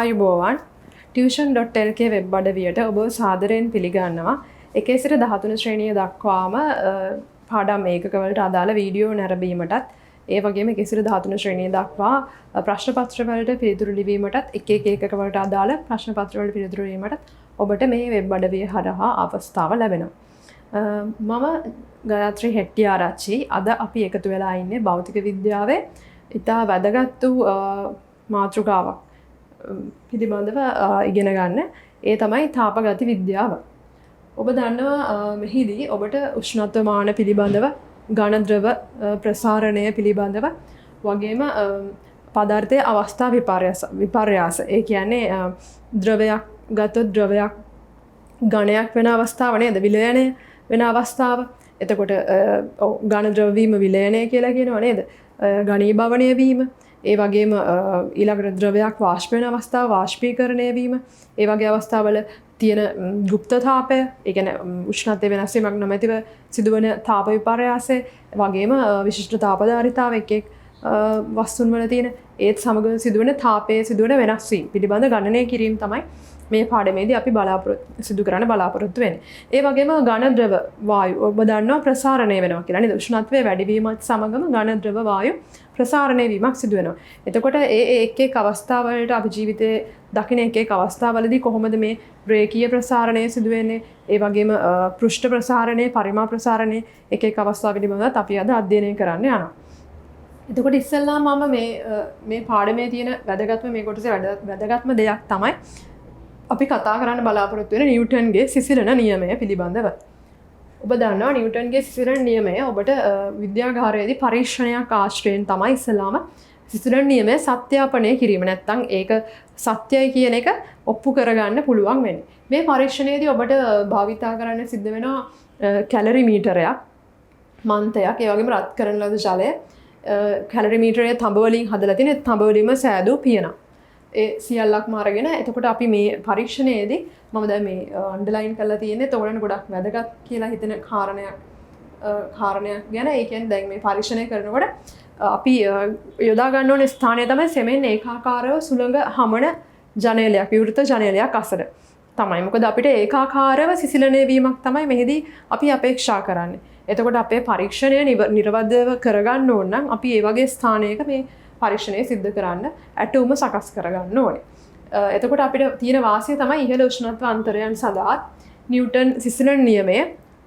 ආයුබෝවන් tuition.lk web අඩවියට ඔබ සාදරයෙන් පිළිගන්නවා. 1 සිට 13 ශ්‍රේණිය දක්වාම පාඩම් ඒකකවලට අදාළ වීඩියෝ නැරඹීමටත් ඒ වගේම 1 සිට 13 ශ්‍රේණිය දක්වා ප්‍රශ්න පත්‍ර වලට පිළිතුරු ලිවීමටත් එක ඒකකවලට අදාළ ප්‍රශ්න පත්‍ර වලට පිළිතුරු දීමටත් ඔබට මේ වෙබ් අඩවිය හරහා අවස්ථාව ලැබෙනවා. මම ගායත්‍රී හෙට්ටිආරච්චි. අද අපි එකතු වෙලා ඉන්නේ භෞතික විද්‍යාවේ ඉතා වැදගත් වූ මාතෘකාවක් පිළිබඳව ඉගෙන ගන්න. ඒ තමයි තාපගති විද්‍යාව. ඔබ දන්නවා මෙහිදී ඔබට උෂ්ණත්ව මාන පිළිබඳව, ඝන ද්‍රව ප්‍රසාරණය පිළිබඳව වගේම පදාර්ථයේ අවස්ථා විපර්යාස. ඒ කියන්නේ ද්‍රවයක් ගතොත් ද්‍රවයක් ඝනයක් වෙන අවස්ථාව නේද? විලයනය වෙන අවස්ථාව. එතකොට ඝන ද්‍රව වීම විලයනය කියලා කියනවා නේද? ඝනීභවණය වීම. ඒ වගේම ඊළඟට ද්‍රවයක් වාෂ්ප වෙන අවස්ථාව, වාෂ්පීකරණය වීම. ඒ වගේ අවස්ථාවල තියෙන ගුප්ත තාපය, ඒ කියන්නේ උෂ්ණත්වයේ වෙනස් වීමක් නොමැතිව සිදුවන තාප විපර්යාසය, වගේම විශිෂ්ට තාපධාරිතාව එක් වස්තුන් වල තියෙන ඒත් සමග සිදුවන තාපයේ සිදුවන වෙනස් වීම පිළිබඳ ගණනය කිරීම තමයි මේ පාඩමේදී අපි සිදු කරන්න බලාපොරොත්තු වෙන්නේ. ඒ වගේම ඝන ද්‍රව වායු ඔබ දන්නවා ප්‍රසාරණය වෙනවා කියලා නේද? උෂ්ණත්වයේ වැඩි වීමත් සමගම ඝන ද්‍රව වායු ප්‍රසාරණය වීමක් සිදු වෙනවා. එතකොට එක් අවස්ථාවලට අපි ජීවිතයේ දකින එක් අවස්ථාවලදී කොහොමද මේ රේඛීය ප්‍රසාරණය සිදු වෙන්නේ? ඒ වගේම පෘෂ්ඨ ප්‍රසාරණය, පරිමා ප්‍රසාරණය එක් අවස්ථා පිළිබඳව අපි අද අධ්‍යයනය කරන්න යනවා. එතකොට ඉස්සෙල්ලා මම මේ පාඩමේ තියෙන වැදගත්ම මේ කොටසේ වැදගත්ම දෙයක් තමයි අපි කතා කරන්න බලාපොරොත්තු වෙන නිව්ටන්ගේ සිසිලන නියමය පිළිබඳව. ඔබ දන්නවා නිව්ටන්ගේ සිසිලන නියමය ඔබට විද්‍යාගාරයේදී පරීක්ෂණයක් ආශ්‍රයෙන් තමයි ඉස්සෙල්ලාම සිසිලන නියමය සත්‍යාපනය කිරීම. නැත්නම් ඒක සත්‍යයි කියන එක ඔප්පු කරගන්න පුළුවන් වෙන්නේ. මේ පරීක්ෂණයේදී ඔබට භාවිතා කරන්න සිද්ධ වෙනවා කැලරි මීටරයක්, මන්තයක්, ඒ වගේම රත් කරන ලද ජලය. කැලරි මීටරයේ තඹ වලින් හදලා තියෙන තඹ වලින්ම සෑදූ පියනක්. ඒ සියල්ලක්ම අරගෙන එතකොට අපි මේ පරීක්ෂණයේදී මම දැන් මේ අන්ඩර්ලයින් කරලා තියෙන්නේ තෝරන ගොඩක් වැදගත් කියලා හිතෙන කාරණයක් ගැන. ඒ කියන්නේ දැන් මේ පරීක්ෂණය කරනකොට අපි යොදා ගන්න ඕනේ ස්ථානය තමයි සෙමෙන් ඒකාකාරව සුළඟ හමන ජනේලයක්, විවෘත ජනේලයක් අසල තමයි. මොකද අපිට ඒකාකාරව සිසිලණය වීමක් තමයි මෙහිදී අපි අපේක්ෂා කරන්නේ. එතකොට අපේ පරීක්ෂණය නිර්වද්‍යව කරගන්න ඕන නම් අපි ඒ වගේ ස්ථානයක මේ පරීක්ෂණය සිද්ධ කරන්න ඇටුම සකස් කරගන්න ඕනේ. එතකොට අපිට තියෙන වාසිය තමයි ඉහළ උෂ්ණත්ව අන්තරයන් සඳහා නිව්ටන් සිසිලන නියමය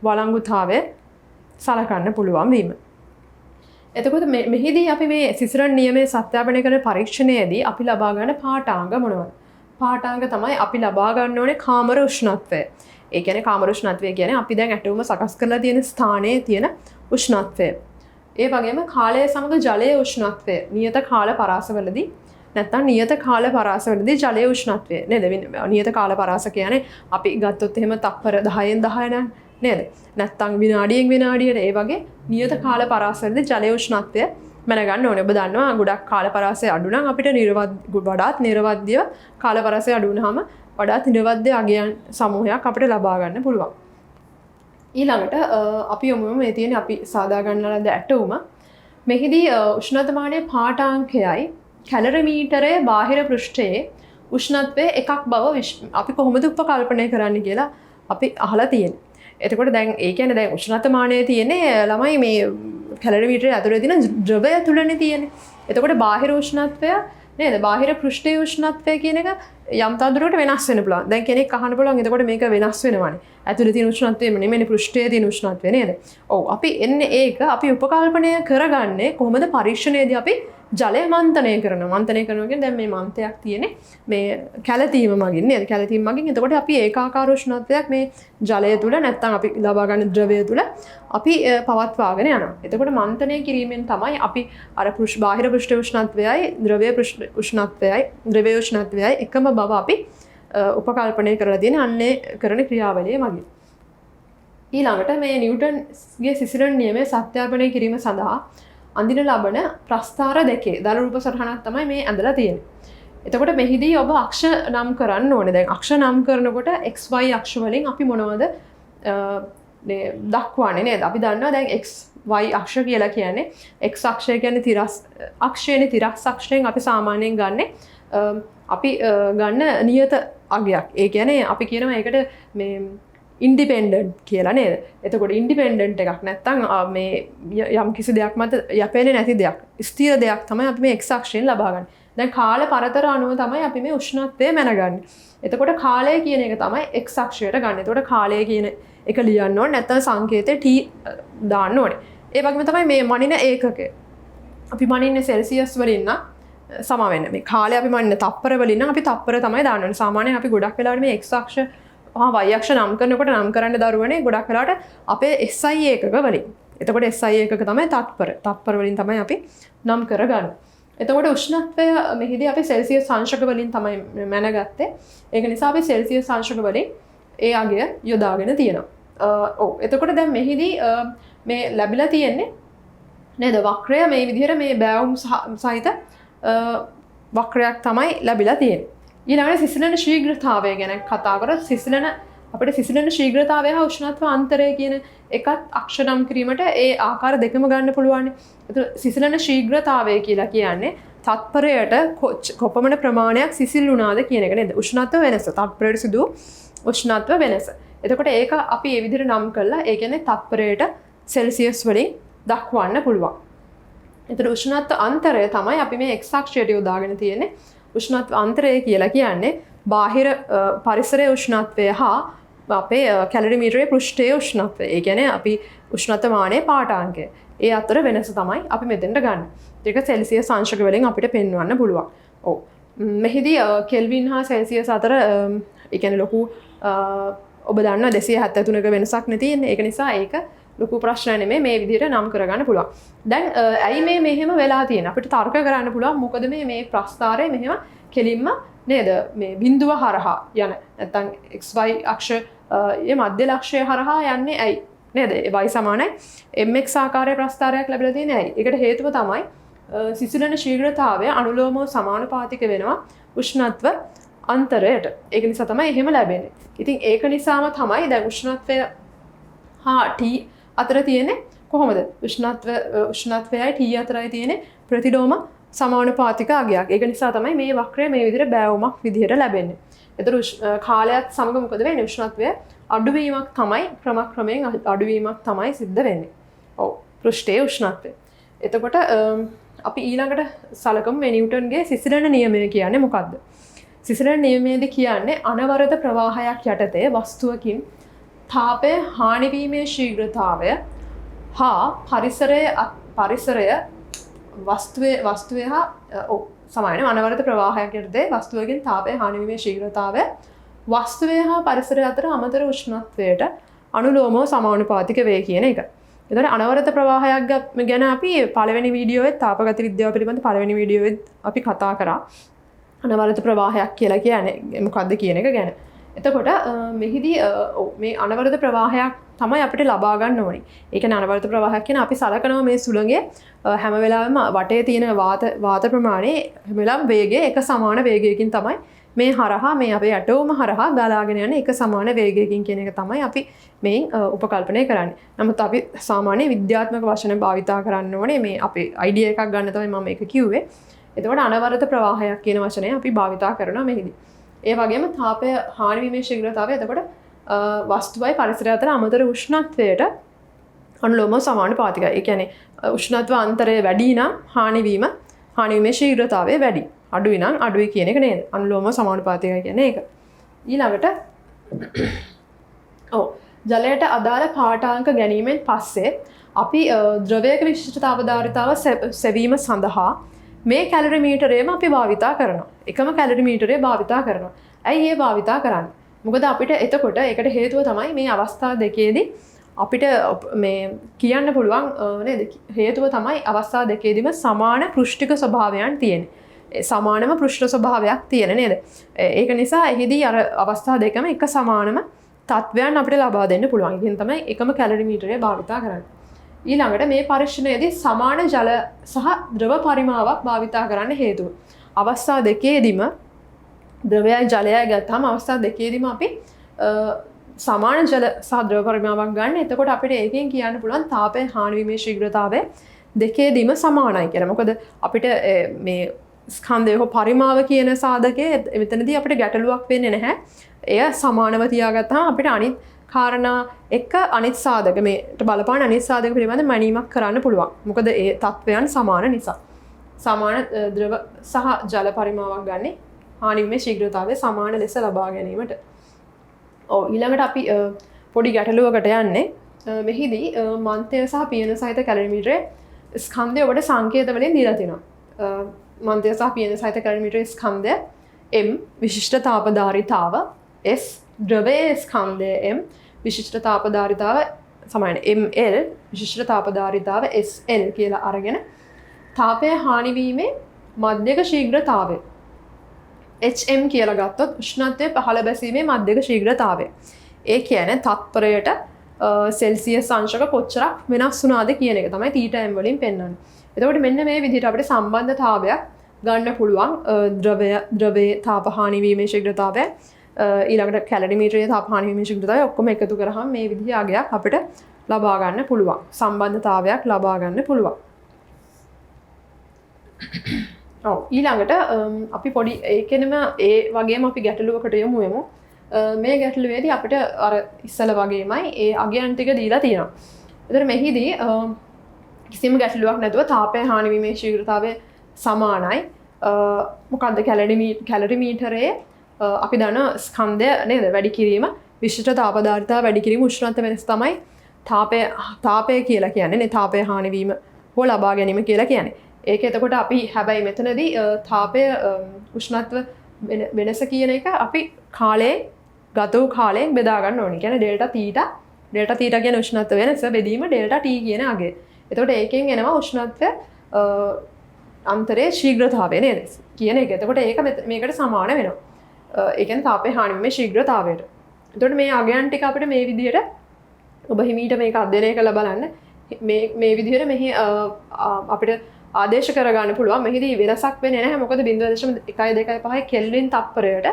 වළංගුතාවය සලකන්න පුළුවන් වීම. එතකොට මෙහිදී අපි මේ සිසිලන නියමය සත්‍යාපනය කරන පරීක්ෂණයේදී අපි ලබා ගන්න පාඨාංග මොනවද? පාඨාංග තමයි අපි ලබා ගන්න ඕනේ කාමර උෂ්ණත්වය. ඒ කියන්නේ කාමර උෂ්ණත්වය කියන්නේ අපි දැන් ඇටුම සකස් කරලා තියෙන ස්ථානයේ තියෙන උෂ්ණත්වය. ඒ වගේම කාලය සමග ජලයේ උෂ්ණත්වය නියත කාල පරාසවලදී නැත්නම් නියත කාල පරාසවලදී ජලයේ උෂ්ණත්වය නේද? නියත කාල පරාස කියන්නේ අපි ගත්තොත් එහෙම තප්පර 10න් 10 නේද? නැත්නම් විනාඩියෙන් විනාඩියට ඒ වගේ නියත කාල පරාසවලදී ජලයේ උෂ්ණත්වය මැනගන්න ඕනේ. ඔබ දන්නවා ගොඩක් කාල පරාසය අඩු නම් අපිට වඩාත් නිර්වද්‍යව කාල පරාසය අඩු වුනහම වඩාත් නිර්වද්‍ය අගයන් සමූහයක් අපිට ලබා ගන්න පුළුවන්. ඊළඟට අපි යමු මේ තියෙන අපි සාදා ගන්න ලද ඇටුම. මෙහිදී උෂ්ණත්වමානයේ පාඨාංකයයි කැලරිමීටරයේ බාහිර පෘෂ්ඨයේ උෂ්ණත්වයේ එකක් බව අපි කොහොමද උපකල්පනය කරන්න කියලා අපි අහලා තියෙනවා. එතකොට දැන් ඒ කියන්නේ දැන් උෂ්ණත්වමානයේ තියෙන්නේ ළමයි මේ කැලරිමීටරයේ ඇතුලේ තියෙන ද්‍රවය තුලනේ තියෙන්නේ. එතකොට බාහිර උෂ්ණත්වය නේද? බාහිර පෘෂ්ඨයේ උෂ්ණත්වය කියන එක යම් තදුරකට වෙනස් වෙන්න පුළුවන්. දැන් කෙනෙක් අහන්න පුළුවන් එතකොට මේක වෙනස් වෙනවනේ. ඇතුලේ තියෙන උෂ්ණත්වය නෙමෙයි පෘෂ්ඨයේ තියෙන උෂ්ණත්වය නේද? ඔව්. අපි එන්නේ ඒක අපි උපකල්පනය කරගන්නේ කොහොමද පරීක්ෂණයේදී අපි ජලය මන්තනය කරනවා. මන්තනය කරනවා කියන්නේ දැන් මේ මන්තයක් තියෙන්නේ මේ කැළතීම මගින් නේද? කැළතීම මගින් එතකොට අපි ඒකාකාර උෂ්ණත්වයක් මේ ජලය තුල නැත්නම් අපි ලබා ගන්න ද්‍රවය තුල අපි පවත්වාගෙන යනවා. එතකොට මන්තනය කිරීමෙන් තමයි අපි අර බාහිර පෘෂ්ඨ උෂ්ණත්වයයි ද්‍රවයේ උෂ්ණත්වයයි එකම බව අපි උපකල්පනය කරලා තියෙන අන්නේ කරන ක්‍රියාවලිය මගින්. ඊළඟට මේ නිව්ටන්ගේ සිසිලන නියමය සත්‍යාපනය කිරීම සඳහා අඳින ලබන ප්‍රස්ථාර දෙකේ දල රූප සටහනක් තමයි මේ ඇඳලා තියෙන්නේ. එතකොට මෙහිදී ඔබ අක්ෂ නම් කරන්න ඕනේ. දැන් අක්ෂ නම් කරනකොට XY අක්ෂ වලින් අපි මොනවද දක්වන්නේ නේද? අපි දන්නවා දැන් XY අක්ෂ කියලා කියන්නේ X අක්ෂය කියන්නේ තිරස් අක්ෂයනේ. තිරස් අක්ෂයෙන් අපි සාමාන්‍යයෙන් ගන්නේ අපි ගන්න නියත අගයක්. ඒ කියන්නේ අපි කියනවා ඒකට මේ ඉන්ඩිපෙන්ඩන්ට් කියලා නේද? එතකොට ඉන්ඩිපෙන්ඩන්ට් එකක් නැත්තම් මේ යම් කිසි දෙයක් මත යැපෙන්නේ නැති දෙයක්, ස්ථිර දෙයක් තමයි අපි මේ x අක්ෂයෙන් ලබා ගන්න. දැන් කාල පරතර අනුව තමයි අපි මේ උෂ්ණත්වය මැනගන්නේ. එතකොට කාලය කියන එක තමයි x අක්ෂයට ගන්න. එතකොට කාලය කියන එක ලියන්න ඕනේ නැත්තම් සංකේතය t දාන්න ඕනේ. ඒ වගේම තමයි මේ මනින ඒකකය. අපි මනින්නේ සෙල්සියස් වලින් නම් සම වෙන්න. මේ කාලය අපි මනින්නේ තප්පර වලින් නම් අපි තප්පර තමයි දාන්න ඕනේ. සාමාන්‍යයෙන් අපි ගොඩක් වෙලාවට මේ x අක්ෂ y අක්ෂ නම් කරනකොට නම් කරන්න දරුවනේ ගොඩක් වෙලාවට අපේ SI ඒකක වලින්. එතකොට SI ඒකක තමයි තත්පර. තත්පර වලින් තමයි අපි නම් කරගන්නේ. එතකොට උෂ්ණත්වය මෙහිදී අපි සෙල්සියස් අංශක වලින් තමයි මැනගත්තේ. ඒක නිසා අපි සෙල්සියස් අංශක වලින් ඒ අගය යොදාගෙන තියෙනවා. ඔව්. එතකොට දැන් මෙහිදී මේ ලැබිලා තියෙන්නේ නේද වක්‍රය මේ විදිහට මේ බෑවුම් සහිත වක්‍රයක් තමයි ලැබිලා තියෙන්නේ. ඊළඟට සිසිලන ශීඝ්‍රතාවය ගැන කතා කරලා සිසිලන අපිට සිසිලන ශීඝ්‍රතාවය හා උෂ්ණත්ව අන්තරය කියන එකත් අක්ෂරම් කිරීමට ඒ ආකාර දෙකම ගන්න පුළුවන්. ඒතර සිසිලන ශීඝ්‍රතාවය කියලා කියන්නේ තත්පරයට කොපමණ ප්‍රමාණයක් සිසිල් වුණාද කියන එක නේද? උෂ්ණත්ව වෙනස. තත්පරයට සිදු උෂ්ණත්ව වෙනස. එතකොට ඒක අපි මේ විදිහට නම් කළා. ඒ කියන්නේ තත්පරයට සෙල්සියස් වලින් දක්වන්න පුළුවන්. එතකොට උෂ්ණත්ව අන්තරය තමයි අපි මේ x අක්ෂයට යොදාගෙන තියෙන්නේ. උෂ්ණත්ව අන්තරය කියලා කියන්නේ බාහිර පරිසරයේ උෂ්ණත්වය හා අපේ කැලරිමීටරයේ පෘෂ්ඨයේ උෂ්ණත්වය. ඒ කියන්නේ අපි උෂ්ණත්ව මානයේ පාඨාංකය. ඒ අතර වෙනස තමයි අපි මෙතෙන්ට ගන්න. ඒක සෙල්සියස් අංශක වලින් අපිට පෙන්වන්න පුළුවන්. ඔව්. මෙහිදී කෙල්වින් හා සෙල්සියස් අතර ඒ කියන්නේ ලොකු ඔබ දන්නවා 273ක වෙනසක් නේ තියෙන්නේ. ඒක නිසා ඒක ලොකු ප්‍රශ්න නෙමෙයි මේ විදිහට නම් කරගන්න පුළුවන්. දැන් ඇයි මේ මෙහෙම වෙලා තියෙන්නේ? අපිට තර්ක කරන්න පුළුවන් මොකද මේ ප්‍රස්ථාරය මෙහෙම කෙලින්ම නේද මේ බිඳුව හරහා යන නැත්නම් xy අක්ෂයේ මධ්‍ය ලක්ෂය හරහා යන්නේ ඇයි? නේද? y සමානයි mx ආකාරයේ ප්‍රස්ථාරයක් ලැබිලා තියෙන්නේ ඇයි? ඒකට හේතුව තමයි සිසිලන ශීඝ්‍රතාවය අනුලෝමව සමානුපාතික වෙනවා උෂ්ණත්ව අන්තරයට. ඒක නිසා තමයි එහෙම ලැබෙන්නේ. ඉතින් ඒක නිසාම තමයි දැන් උෂ්ණත්වය හා t අතර තියෙන්නේ කොහොමද? උෂ්ණත්වයයි t අතරයි තියෙන්නේ ප්‍රතිලෝම සමානුපාතික අගයක්. ඒක නිසා තමයි මේ වක්‍රය මේ විදිහට බෑවුමක් විදිහට ලැබෙන්නේ. ඒතර කාලයත් සමග මොකද වෙන්නේ? උෂ්ණත්වය අඩුවීමක් තමයි ක්‍රමක්‍රමයෙන් අඩුවීමක් තමයි සිද්ධ වෙන්නේ. ඔව්. පෘෂ්ඨයේ උෂ්ණත්වය. එතකොට අපි ඊළඟට සලකමු මේ නිව්ටන්ගේ සිසිලන නියමය කියන්නේ මොකක්ද? සිසිලන නියමයේදී කියන්නේ අනවරත ප්‍රවාහයක් යටතේ වස්තුවකින් තාපය හානි වීමේ ශීඝ්‍රතාවය හා පරිසරය වස්තුවේ හා සමාන අනවරත ප්‍රවාහයක් යටතේ වස්තුවකින් තාපය හානි වීමේ ශීඝ්‍රතාවය වස්තුවේ හා පරිසරය අතර අමතර උෂ්ණත්වයට අනුලෝමව සමානුපාතික වේ කියන එක. එතකොට අනවරත ප්‍රවාහයක් ගැන අපි පළවෙනි වීඩියෝවේ තාපගත විද්‍යාව පිළිබඳ පළවෙනි වීඩියෝවේ අපි කතා කරා. අනවරත ප්‍රවාහයක් කියලා කියන්නේ මොකක්ද කියන එක ගැන. එතකොට මෙහිදී මේ අනවරත ප්‍රවාහයක් තමයි අපිට ලබා ගන්න ඕනේ. ඒ කියන්නේ අනවරත ප්‍රවාහයක් කියන අපි සලකනවා මේ සුළඟේ හැම වෙලාවෙම වටේ තියෙන වාත ප්‍රමාණය හැම වෙලාවෙම වේගය එක සමාන වේගයකින් තමයි මේ හරහා මේ අපේ ඇටෝම හරහා ගලාගෙන යන එක සමාන වේගයකින් කියන එක තමයි අපි මේන් උපකල්පනය කරන්නේ. නමුත් අපි සාමාන්‍ය විද්‍යාත්මක වචන භාවිතා කරන්න ඕනේ මේ අපේ අයිඩියා එකක් ගන්න තමයි මම මේක කිව්වේ. එතකොට අනවරත ප්‍රවාහයක් කියන වචනය අපි භාවිතා කරනවා මෙහිදී. ඒ වගේම තාපය හානි වීමේ ශීඝ්‍රතාවය එතකොට වස්තුවයි පරිසරය අතර අමතර උෂ්ණත්වයට අනුලෝමව සමානුපාතිකයි. ඒ කියන්නේ උෂ්ණත්ව අන්තරය වැඩි නම් හානි වීමේ ශීඝ්‍රතාවය වැඩි. අඩුයි නම් අඩුයි කියන එක නේද? අනුලෝමව සමානුපාතිකයි කියන්නේ ඒක. ඊළඟට ජලයට අදාළ පාඨාංක ගැනීමෙන් පස්සේ අපි ද්‍රවයක විශිෂ්ටතාවධාරිතාව සෙවීම සඳහා මේ කැලරිමීටරයම අපි භාවිතා කරනවා. එකම කැලරිමීටරය භාවිතා කරනවා. ඇයි ඒ භාවිතා කරන්නේ? මොකද අපිට එතකොට ඒකට හේතුව තමයි මේ අවස්ථා දෙකේදී අපිට මේ කියන්න පුළුවන් නේද? හේතුව තමයි අවස්ථා දෙකේදීම සමාන පෘෂ්ඨික ස්වභාවයන් තියෙන්නේ. සමානම පෘෂ්ඨ ස්වභාවයක් තියෙන නේද? ඒක නිසා එහිදී අර අවස්ථා දෙකම එක සමානම තත්වයන් අපිට ලබා දෙන්න පුළුවන්. ඉතින් තමයි එකම කැලරිමීටරය භාවිතා කරන්නේ. ඊළඟට මේ පරීක්ෂණයේදී සමාන ජල සහ ද්‍රව පරිමාවක් භාවිතා කරන්න හේතුව. අවස්ථා දෙකේදීම ද්‍රවයයි ජලයයි ගත්තාම අවස්ථා දෙකේදීම අපි සමාන ජල සහ ද්‍රව පරිමාවක් ගන්න. එතකොට අපිට ඒකෙන් කියන්න පුළුවන් තාපය හානි වීමේ ශීඝ්‍රතාවය දෙකේදීම සමානයි කියලා. මොකද අපිට මේ ස්කන්ධය හෝ පරිමාව කියන සාධකයේ මෙතනදී අපිට ගැටලුවක් වෙන්නේ නැහැ. එය සමානව තියාගත්තාම අපිට අනිත් කාරණා එක්ක අනිත් සාධක මේට බලපාන අනිත් සාධක පිළිබඳ මැනීමක් කරන්න පුළුවන්. මොකද ඒ තත්වයන් සමාන නිසා. සමාන ද්‍රව සහ ජල පරිමාවක් ගන්න හානිවීමේ ශීඝ්‍රතාවය සමාන ලෙස ලබා ගැනීමට. ඊළඟට අපි පොඩි ගැටලුවකට යන්නේ. මෙහිදී මන්තය සහ පියන සහිත කැලරිමීටරයේ ස්කන්ධය ඔබට සංකේත වලින් දීලා තිනවා. මන්තය සහ පියන සහිත කැලරිමීටරයේ ස්කන්ධය M විශිෂ්ට තාපධාරිතාව S ද්‍රවයේ ස්කන්ධය M විශිෂ්ට තාපධාරිතාව සමාන ML විශිෂ්ට තාපධාරිතාව SL කියලා අරගෙන තාපය හානිවීමේ මධ්‍යක ශීඝ්‍රතාවය HM කියලා ගත්තොත් උෂ්ණත්වය පහළ බැසීමේ මධ්‍යක ශීඝ්‍රතාවය. ඒ කියන්නේ තත්පරයට සෙල්සියස් අංශක කොච්චරක් වෙනස් වුණාද කියන එක තමයි θm වලින් පෙන්වන්නේ. එතකොට මෙන්න මේ විදිහට අපිට සම්බන්ධතාවයක් ගන්න පුළුවන් ද්‍රවයේ තාප හානිවීමේ ශීඝ්‍රතාවය ඊළඟට කැලරිමීටරයේ තාප හානිවීමේ ශීඝ්‍රතාවය ඔක්කොම එකතු කරාම මේ විදිහේ අගයක් අපිට ලබා ගන්න පුළුවන්. සම්බන්ධතාවයක් ලබා ගන්න පුළුවන්. ඊළඟට අපි පොඩි ඒකෙනම ඒ වගේම අපි ගැටලුවකට යමු වෙමු. මේ ගැටලුවේදී අපිට අර ඉස්සල වගේමයි ඒ අගයන් ටික දීලා තියෙනවා. ඒතර මෙහිදී කිසිම ගැටලුවක් නැතුව තාපය හානිවීමේ ශීඝ්‍රතාවය සමානයි. මොකද්ද කැලරිමීටරයේ අපි දන්න ස්කන්ධය නේද වැඩි කිරීම විශිෂ්ට තාපධාරිතාව වැඩි කිරීම උෂ්ණත්ව වෙනස තමයි තාපය කියලා කියන්නේ නේ තාපය හානිවීම හෝ ලබා ගැනීම කියලා කියන්නේ. ඒක එතකොට අපි හැබැයි මෙතනදී තාපය උෂ්ණත්ව වෙනස කියන එක අපි කාලයෙන් ගත වූ කාලයෙන් බෙදා ගන්න ඕනේ. කියන්නේ ඩෙල්ටා තීටා කියන උෂ්ණත්ව වෙනස බෙදීම ඩෙල්ටා T කියන අගය. එතකොට ඒකෙන් එනවා උෂ්ණත්ව අන්තරයේ ශීඝ්‍රතාවය නේද කියන එක. එතකොට ඒක මේකට සමාන වෙනවා. ඒ කියන්නේ තාපය හානිවීමේ ශීඝ්‍රතාවයට. එතකොට මේ අගයන් ටික අපිට මේ විදිහට ඔබ හිමීට මේක අධ්‍යයනය කරලා බලන්න. මේ විදිහට මෙහි අපිට ආදේශ කරගන්න පුළුවන්. මෙහිදී වෙනසක් වෙන්නේ නැහැ. මොකද 0.125 කෙල්වින් තප්පරයට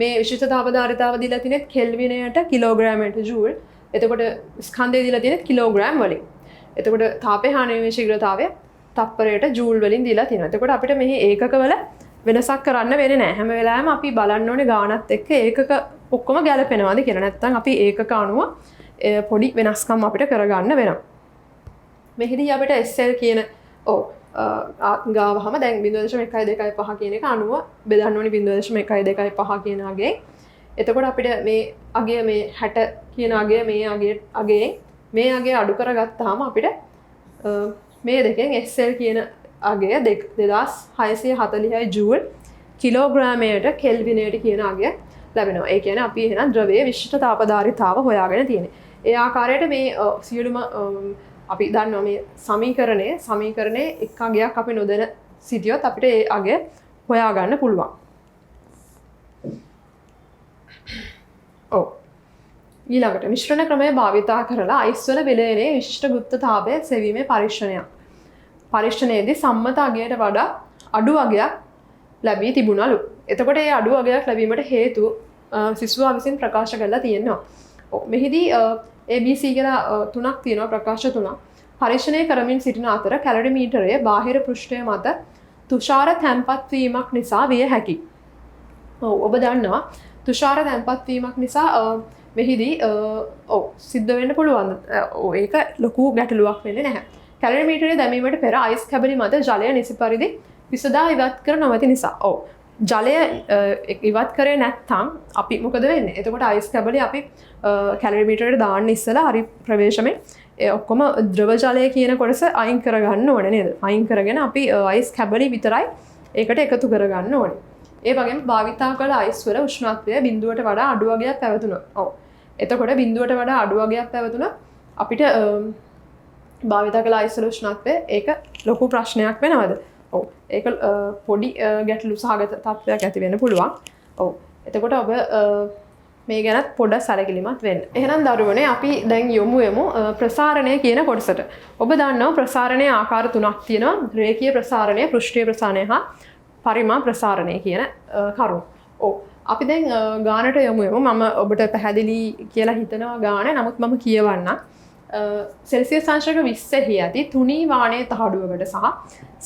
මේ විශිෂ්ට තාපධාරිතාව දීලා තියෙනෙත් කෙල්විනයට කිලෝග්‍රෑමයට ජූල්. එතකොට ස්කන්ධය දීලා තියෙනෙත් කිලෝග්‍රෑම් වලින්. එතකොට තාපය හානිවීමේ ශීඝ්‍රතාවය තප්පරයට ජූල් වලින් දීලා තියෙනවා. එතකොට අපිට මෙහි ඒකකවල වෙනසක් කරන්න වෙන්නේ නැහැ. හැම වෙලාවෙම අපි බලන්න ඕනේ ගානත් එක්ක ඒකක ඔක්කොම ගැලපෙනවාද කියලා. නැත්නම් අපි ඒකක අනුව පොඩි වෙනස්කම් අපිට කරගන්න වෙනවා. මෙහිදී අපිට SL කියන ගාවහම දැන් 0.125 කියන එක අනුව බෙදන්න ඕනේ 0.125 කියන අගයෙන්. එතකොට අපිට මේ අගය මේ 60 කියන අගය මේ අගය අඩු කරගත්තාම අපිට මේ දෙකෙන් SL කියන අගය 2640යි ජූල් කිලෝග්‍රෑමයට කෙල්විනයට කියන අගය ලැබෙනවා. ඒ කියන්නේ අපි එහෙනම් ද්‍රවයේ විශිෂ්ට තාපධාරිතාව හොයාගෙන තියෙන්නේ. ඒ ආකාරයට මේ සියලුම අපි දන්නවා මේ සමීකරණයේ එක් අගයක් අපි නොදැන සිටියොත් අපිට ඒ අගය හොයාගන්න පුළුවන්. ඊළඟට මිශ්‍රණ ක්‍රමය භාවිතා කරලා අයිස් වල විලයනයේ විශිෂ්ට ගුප්තතාවය සෙවීමේ පරීක්ෂණයක්. පරීක්ෂණයේදී සම්මත අගයට වඩා අඩු අගයක් ලැබී තිබුණලු. එතකොට මේ අඩු අගයක් ලැබීමට හේතුව සිසුවා විසින් ප්‍රකාශ කරලා තියෙනවා. මෙහිදී ABC කියලා තුනක් තියෙනවා ප්‍රකාශ තුනක්. පරීක්ෂණය කරමින් සිටින අතර කැලරිමීටරයේ බාහිර පෘෂ්ඨය මත තුෂාර තැන්පත් වීමක් නිසා විය හැකියි. ඔබ දන්නවා තුෂාර තැන්පත් වීමක් නිසා මෙහිදී සිද්ධ වෙන්න පුළුවන්. ඒක ලොකු ගැටලුවක් වෙන්නේ නැහැ. කැලරිමීටරයේ දැමීමට පෙර අයිස් කැබලි මත ජලය නිසි පරිදි විසදා ඉවත් කර නොමැති නිසා. ජලය ඉවත් කරේ නැත්නම් අපි මොකද වෙන්නේ? එතකොට අයිස් කැබලි අපි කැලරිමීටරයට දාන්න ඉස්සලා හරි ප්‍රවේශමෙන් ඔක්කොම ද්‍රව ජලය කියන කොටස අයින් කරගන්න ඕනේ නේද? අයින් කරගෙන අපි අයිස් කැබලි විතරයි ඒකට එකතු කරගන්න ඕනේ. ඒ වගේම භාවිතා කළ අයිස් වල උෂ්ණත්වය බිඳුවට වඩා අඩු වගයක් පැවතුණා. එතකොට බිඳුවට වඩා අඩු වගයක් පැවතුණා අපිට භාවිතා කළ අයිස් වල උෂ්ණත්වය ඒක ලොකු ප්‍රශ්නයක් වෙනවද? ඒක පොඩි ගැටලු සහගත තත්ත්වයක් ඇති වෙන්න පුළුවන්. එතකොට ඔබ මේ ගැනත් පොඩ්ඩක් සැලකිලිමත් වෙන්න. එහෙනම් දරුවනේ අපි දැන් යමු ප්‍රසාරණය කියන කොටසට. ඔබ දන්නවා ප්‍රසාරණයේ ආකාර තුනක් තියෙනවා. රේඛීය ප්‍රසාරණය, පෘෂ්ඨීය ප්‍රසාරණය හා පරිමා ප්‍රසාරණය කියන කරුණු. අපි දැන් ගානට යමු. මම ඔබට පැහැදිලි කියලා හිතනවා ගාන. නමුත් මම කියවන්නම්. සෙල්සියස් අංශක 20 ඇති තුනී වාණයේ තහඩුවකට සහ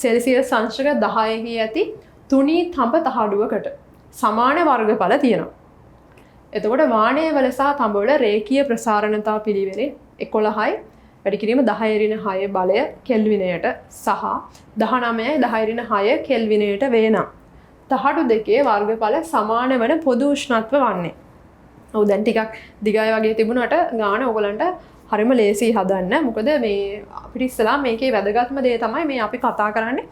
සෙල්සියස් අංශක 10 ඇති තුනී තඹ තහඩුවකට සමාන වර්ගඵල තියෙනවා. එතකොට වාණය වල සහ තඹ වල රේඛීය ප්‍රසාරණතා පිළිවෙලින් 11යි වැඩි කිරීම 10^6 බලය කෙල්විනයට සහ 19යි 10^6 කෙල්විනයට වේනම් තහඩු දෙකේ වර්ගඵල සමාන වන පොදු උෂ්ණත්ව වන්නේ. ඔව් දැන් ටිකක් දිගයි වගේ තිබුණාට ගාන ඕගලන්ට හරිම ලේසි හදන්න. මොකද මේ අපිට ඉස්සලා මේකේ වැදගත්ම දේ තමයි මේ අපි කතා කරන්නේ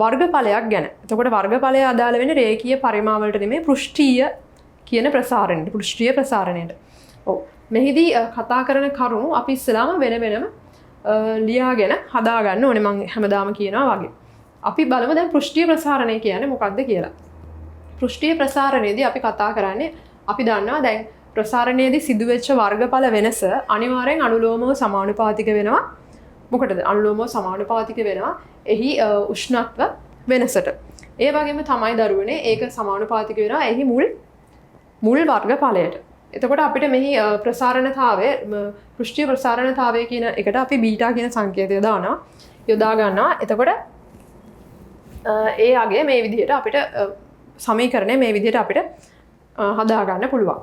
වර්ගඵලයක් ගැන. එතකොට වර්ගඵලය අදාළ වෙන්නේ රේඛීය පරිමාව වලට නෙමෙයි පෘෂ්ඨීය කියන ප්‍රසාරණයට. පෘෂ්ඨීය ප්‍රසාරණයට. ඔව් මෙහිදී කතා කරන කරුණු අපි ඉස්සලාම වෙන වෙනම ලියාගෙන හදා ගන්න ඕනේ. මම හැමදාම කියනවා වගේ. අපි බලමු දැන් පෘෂ්ඨීය ප්‍රසාරණය කියන්නේ මොකක්ද කියලා. පෘෂ්ඨීය ප්‍රසාරණයේදී අපි කතා කරන්නේ අපි දන්නවා දැන් ප්‍රසාරණයේදී සිදුවෙච්ච වර්ගඵල වෙනස අනිවාර්යෙන් අනුලෝමව සමානුපාතික වෙනවා. මොකටද? අනුලෝමව සමානුපාතික වෙනවා එහි උෂ්ණත්ව වෙනසට. ඒ වගේම තමයි දරුවනේ ඒක සමානුපාතික වෙනවා එහි මුල් වර්ගඵලයට. එතකොට අපිට මෙහි ප්‍රසාරණතාවය පෘෂ්ඨීය ප්‍රසාරණතාවය කියන එකට අපි බීටා කියන සංකේතය යොදා ගන්නවා. එතකොට ඒ අගේ මේ විදිහට අපිට සමීකරණය මේ විදිහට අපිට හදා ගන්න පුළුවන්.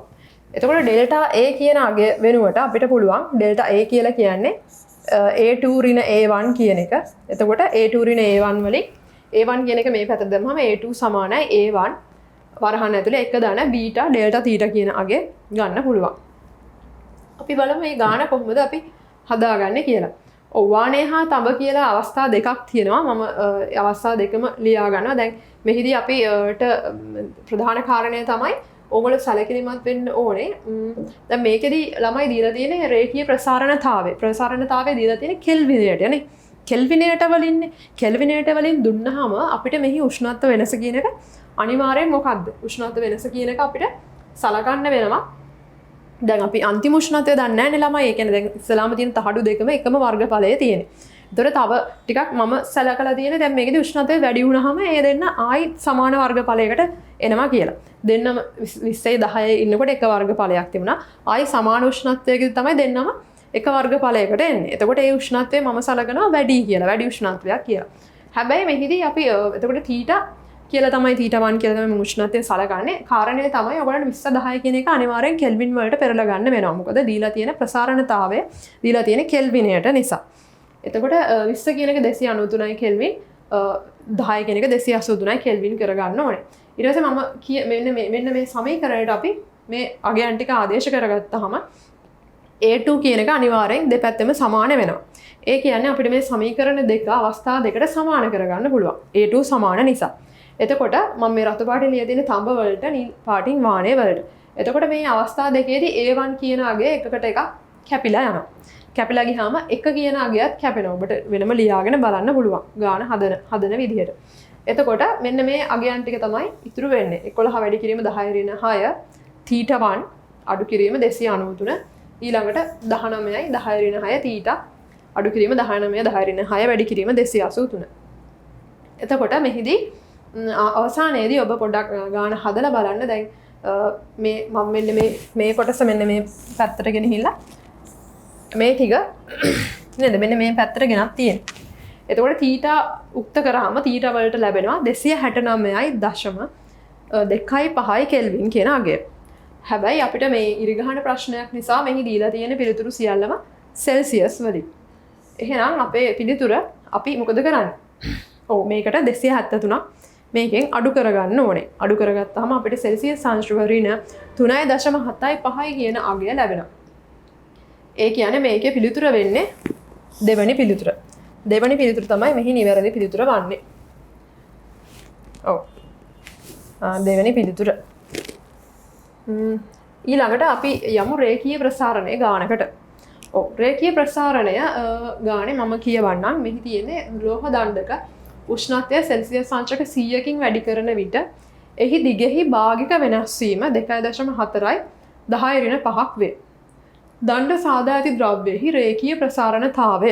එතකොට ඩෙල්ටා A කියන අගය වෙනුවට අපිට පුළුවන් ඩෙල්ටා A කියලා කියන්නේ A2 ඍණ A1 කියන එක. එතකොට A2 ඍණ A1 වලින් A1 කියන එක මේ පැත්තට දැම්මම A2 සමානයි A1 වරහන් ඇතුලේ එක දාන බීටා ඩෙල්ටා තීටා කියන අගය ගන්න පුළුවන්. අපි බලමු මේ ගාන කොහොමද අපි හදාගන්නේ කියලා. වාණය හා තඹ කියලා අවස්ථා දෙකක් තියෙනවා. මම අවස්ථා දෙකම ලියා ගන්නවා. දැන් මෙහිදී අපිට ප්‍රධාන කාරණය තමයි ඕගොල්ලෝ සැලකිලිමත් වෙන්න ඕනේ. දැන් මේකෙදී ළමයි දීලා තියෙන්නේ රේඛීය ප්‍රසාරණතාවය. ප්‍රසාරණතාවය දීලා තියෙන්නේ කෙල්විනයට නේ. කෙල්විනයට වලින්නේ. කෙල්විනයට වලින් දුන්නාම අපිට මෙහි උෂ්ණත්ව වෙනස කියන එක අනිවාර්යෙන් මොකද්ද? උෂ්ණත්ව වෙනස කියන එක අපිට සලකන්න වෙනවා. දැන් අපි අන්තිම උෂ්ණත්වය දන්නේ නැහැ නේ ළමයි. ඒ කියන්නේ දැන් ඉස්සලාම තියෙන තහඩු දෙකම එකම වර්ගඵලයේ තියෙන්නේ. ඒතර තව ටිකක් මම සැලකලා තියෙන්නේ දැන් මේකේදී උෂ්ණත්වය වැඩි වුණාම ඒ දෙන්න ආයි සමාන වර්ගඵලයකට එනවා කියලා. දෙන්නම 20 ඉන්නකොට එක වර්ගඵලයක් තිබුණා. ආයි සමාන උෂ්ණත්වයකදී තමයි දෙන්නම එක වර්ගඵලයකට එන්නේ. එතකොට ඒ උෂ්ණත්වය මම සලකනවා වැඩි කියලා. වැඩි උෂ්ණත්වයක් කියලා. හැබැයි මෙහිදී අපි එතකොට තීටා කියලා තමයි θ1 කියලා තමයි උෂ්ණත්වය සලකන්නේ. කාරණේ තමයි ඔයගොල්ලන්ට 20 කියන එක අනිවාර්යෙන් කෙල්වින් වලට පෙරලා ගන්න වෙනවා. මොකද දීලා තියෙන ප්‍රසාරණතාවය දීලා තියෙන කෙල්විනයට නිසා. එතකොට 20 කියන එක 293යි කෙල්වින් 10 කියන එක 283යි කෙල්වින් කරගන්න ඕනේ. ඊට පස්සේ මම මෙන්න මේ සමීකරණයට අපි මේ අගයන් ටික ආදේශ කරගත්තාම A2 කියන එක අනිවාර්යෙන් දෙපැත්තෙම සමාන වෙනවා. ඒ කියන්නේ අපිට මේ සමීකරණ දෙක අවස්ථා දෙකට සමාන කරගන්න පුළුවන්. A2 සමාන නිසා. එතකොට මම මේ රතු පාටින් ලියලා තියෙන තඹ වලට නිල් පාටින් වාණය වලට. එතකොට මේ අවස්ථා දෙකේදී A1 කියන අගය එකකට එකක් කැපිලා යනවා. කැපිලා ගියාම එක කියන අගයත් කැපෙනවා. ඔබට වෙනම ලියාගෙන බලන්න පුළුවන්. ගාන හදන විදිහට. එතකොට මෙන්න මේ අගයන් ටික තමයි ඉතුරු වෙන්නේ. 11 වැඩි කිරීම 10^6 θ1 අඩු කිරීම 293 ඊළඟට 19යි 10^6 θ අඩු කිරීම 19 10^6 වැඩි කිරීම 283. එතකොට මෙහිදී අවසානයේදී ඔබ පොඩ්ඩක් ගාන හදලා බලන්න. දැන් මේ මම මෙන්න මේ කොටස මෙන්න මේ පැත්තට ගෙනහිල්ලා මේ ටික නේද මෙන්න මේ පැත්තට ගෙනත් තියෙනවා. එතකොට තීටා උක්ත කරාම තීටා වලට ලැබෙනවා 269.2.5 කෙල්වින් කියන අගය. හැබැයි අපිට මේ ඉරිගහන ප්‍රශ්නයක් නිසා මෙහි දීලා තියෙන පිළිතුරු සියල්ලම සෙල්සියස් වලින්. එහෙනම් අපේ පිළිතුර අපි මොකද කරන්නේ? ඔව් මේකට 273ක් මේකෙන් අඩු කරගන්න ඕනේ. අඩු කරගත්තාම අපිට සෙල්සියස් අංශුව ඍණ 3.75 කියන අගය ලැබෙනවා. ඒ කියන්නේ මේකේ පිළිතුර වෙන්නේ දෙවෙනි පිළිතුර. දෙවෙනි පිළිතුර තමයි මෙහි නිවැරදි පිළිතුර වන්නේ. ඔව්. දෙවෙනි පිළිතුර. ඊළඟට අපි යමු රේඛීය ප්‍රසාරණයේ ගානකට. ඔව් රේඛීය ප්‍රසාරණය ගානේ මම කියවන්නම්. මෙහි තියෙන්නේ ලෝහ දණ්ඩක උෂ්ණත්වය සෙල්සියස් අංශක 100කින් වැඩි කරන විට එහි දිගෙහි භාගික වෙනස් වීම 2.4යි 10^5ක් වේ. දණ්ඩ සාදා ඇති ද්‍රව්‍යයෙහි රේඛීය ප්‍රසාරණතාවය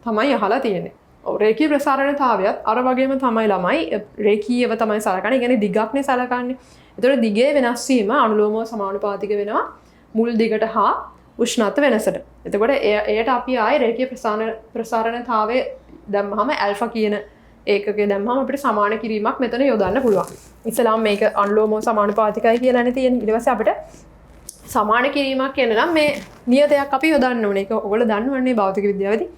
තමයි අහලා තියෙන්නේ. ඔව් රේඛීය ප්‍රසාරණතාවයත් අර වගේම තමයි ළමයි රේඛීයව තමයි සලකන්නේ. ඒ කියන්නේ දිගක්නේ සලකන්නේ. ඒතකොට දිගේ වෙනස් වීම අනුලෝමව සමානුපාතික වෙනවා මුල් දිගට හා උෂ්ණත්ව වෙනසට. එතකොට එයට අපි ආයේ රේඛීය ප්‍රසාරණතාවය දැම්මහම ඇල්ෆා කියන ඒකකේ දැම්මම අපිට සමාන කිරීමක් මෙතන යොදන්න පුළුවන්. ඉස්සලාම මේක අනුලෝම සමානුපාතිකයි කියලානේ තියෙන්නේ. ඊට පස්සේ අපිට සමාන කිරීමක් කියන නම් මේ නියතයක් අපි යොදන්න ඕනේ. ඒක ඔයගොල්ලෝ දන්නවනේ භෞතික විද්‍යාවේදී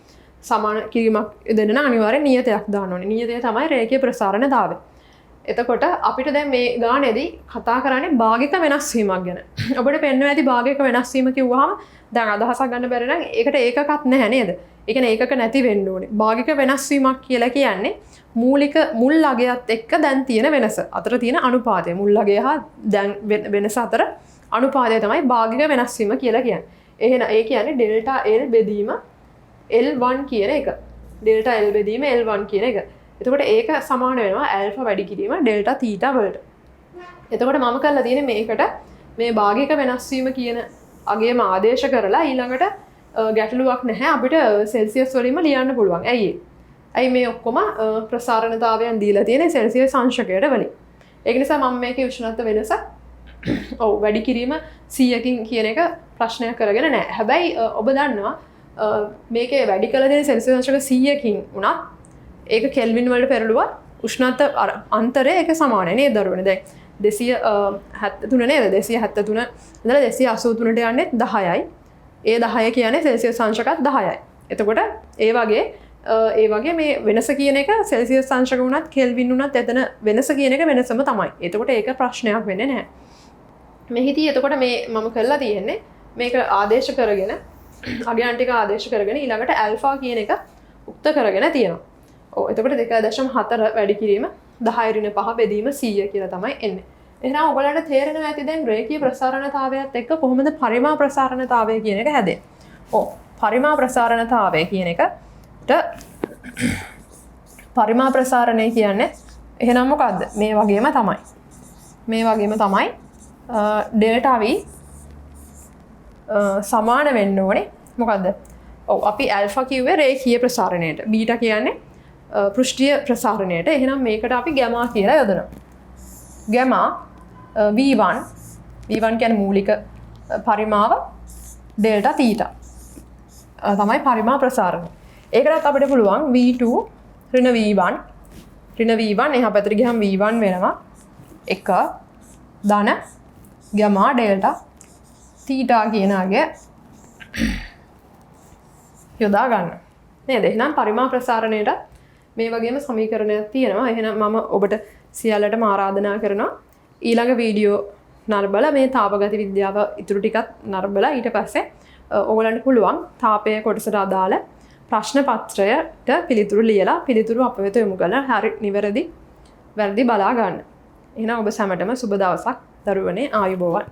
සමාන කිරීමක් යොදන්න නම් අනිවාර්යෙන් නියතයක් දාන්න ඕනේ. නියතය තමයි රේඛීය ප්‍රසාරණතාවය. එතකොට අපිට දැන් මේ ගානේදී කතා කරන්නේ භාගික වෙනස් වීමක් ගැන. ඔබට පෙන්වන්න ඇති භාගික වෙනස් වීම කිව්වහම දැන් අදහසක් ගන්න බැරි නම් ඒකට ඒකකක් නැහැ නේද? ඒ කියන්නේ ඒකක නැති වෙන්න ඕනේ. භාගික වෙනස් වීමක් කියලා කියන්නේ මූලික මුල් අගයත් එක්ක දැන් තියෙන වෙනස. අතර තියෙන අනුපාතය. මුල් අගය හා දැන් වෙනස අතර අනුපාතය තමයි භාගික වෙනස් වීම කියලා කියන්නේ. එහෙනම් ඒ කියන්නේ ඩෙල්ටා L බෙදීම L1 කියන එක. ඩෙල්ටා L බෙදීම L1 කියන එක. එතකොට ඒක සමාන වෙනවා ඇල්ෆා වැඩි කිරීම ඩෙල්ටා තීටා වලට. එතකොට මම කරලා තියෙන්නේ මේකට මේ භාගික වෙනස් වීම කියන අගයම ආදේශ කරලා ඊළඟට ගැටලුවක් නැහැ අපිට සෙල්සියස් වලින්ම ලියන්න පුළුවන්. ඇයි මේ ඔක්කොම ප්‍රසාරණතාවයන් දීලා තියෙන්නේ සෙල්සියස් අංශකයට වලින්. ඒක නිසා මම මේකේ උෂ්ණත්ව වෙනස වැඩි කිරීම 100කින් කියන එක ප්‍රශ්නයක් කරගෙන නැහැ. හැබැයි ඔබ දන්නවා මේකේ වැඩි කළ දෙන සෙල්සියස් අංශක 100කින් උනත් ඒක කෙල්වින් වලට පෙරළුවා උෂ්ණත්ව අන්තරය ඒක සමානයි නේද දරුවනේ. දැන් 273 නේද? 273 ඉඳලා 283ට යන්නේ 10යි. ඒ 10 කියන්නේ සෙල්සියස් අංශකත් 10යි. එතකොට ඒ වගේ මේ වෙනස කියන එක සෙල්සියස් අංශක වුණත් කෙල්වින් වුණත් එතන වෙනස කියන එක වෙනසම තමයි. එතකොට ඒක ප්‍රශ්නයක් වෙන්නේ නැහැ. මෙහිදී එතකොට මේ මම කරලා තියෙන්නේ මේක ආදේශ කරගෙන අගයන් ටික ආදේශ කරගෙන ඊළඟට ඇල්ෆා කියන එක උක්ත කරගෙන තියෙනවා. එතකොට 2.4 වැඩි කිරීම 10 බෙදීම 100 කියලා තමයි එන්නේ. එහෙනම් ඔයගලන්ට තේරෙනවා ඇති දැන් රේඛීය ප්‍රසාරණතාවයත් එක්ක කොහොමද පරිමා ප්‍රසාරණතාවය කියන එක හැදෙන්නේ. පරිමා ප්‍රසාරණතාවය කියන එකට පරිමා ප්‍රසාරණය කියන්නේ එහෙනම් මොකද්ද? මේ වගේම තමයි. මේ වගේම තමයි ඩෙල්ටා V සමාන වෙන්න ඕනේ. මොකද්ද? අපි ඇල්ෆා කිව්වේ රේඛීය ප්‍රසාරණයට. බීටා කියන්නේ පෘෂ්ඨීය ප්‍රසාරණයට. එහෙනම් මේකට අපි ගැමා කියලා යොදනවා. ගැමා V1 කියන්නේ මූලික පරිමාව ඩෙල්ටා තීටා තමයි පරිමා ප්‍රසාරණය. ඒකටත් අපිට පුළුවන් V2 ඍණ V1 එහා පැත්තට ගියහම V1 වෙනවා 1 ධන ගැමා ඩෙල්ටා තීටා කියන අගය යොදා ගන්න. නේද? එහෙනම් පරිමා ප්‍රසාරණයට මේ වගේම සමීකරණයක් තියෙනවා. එහෙනම් මම ඔබට සියල්ලටම ආරාධනා කරනවා ඊළඟ වීඩියෝ නරඹලා මේ තාපගති විද්‍යාව ඉතුරු ටිකත් නරඹලා ඊට පස්සේ ඔයගලන්ට පුළුවන් තාපය කොටසට අදාළ ප්‍රශ්න පත්‍රයට පිළිතුරු ලියලා පිළිතුරු අප වෙත යොමු කරලා හරි නිවැරදි වැරදි බලා ගන්න. එහෙනම් ඔබ සැමටම සුබ දවසක් දරුවනේ ආයුබෝවන්.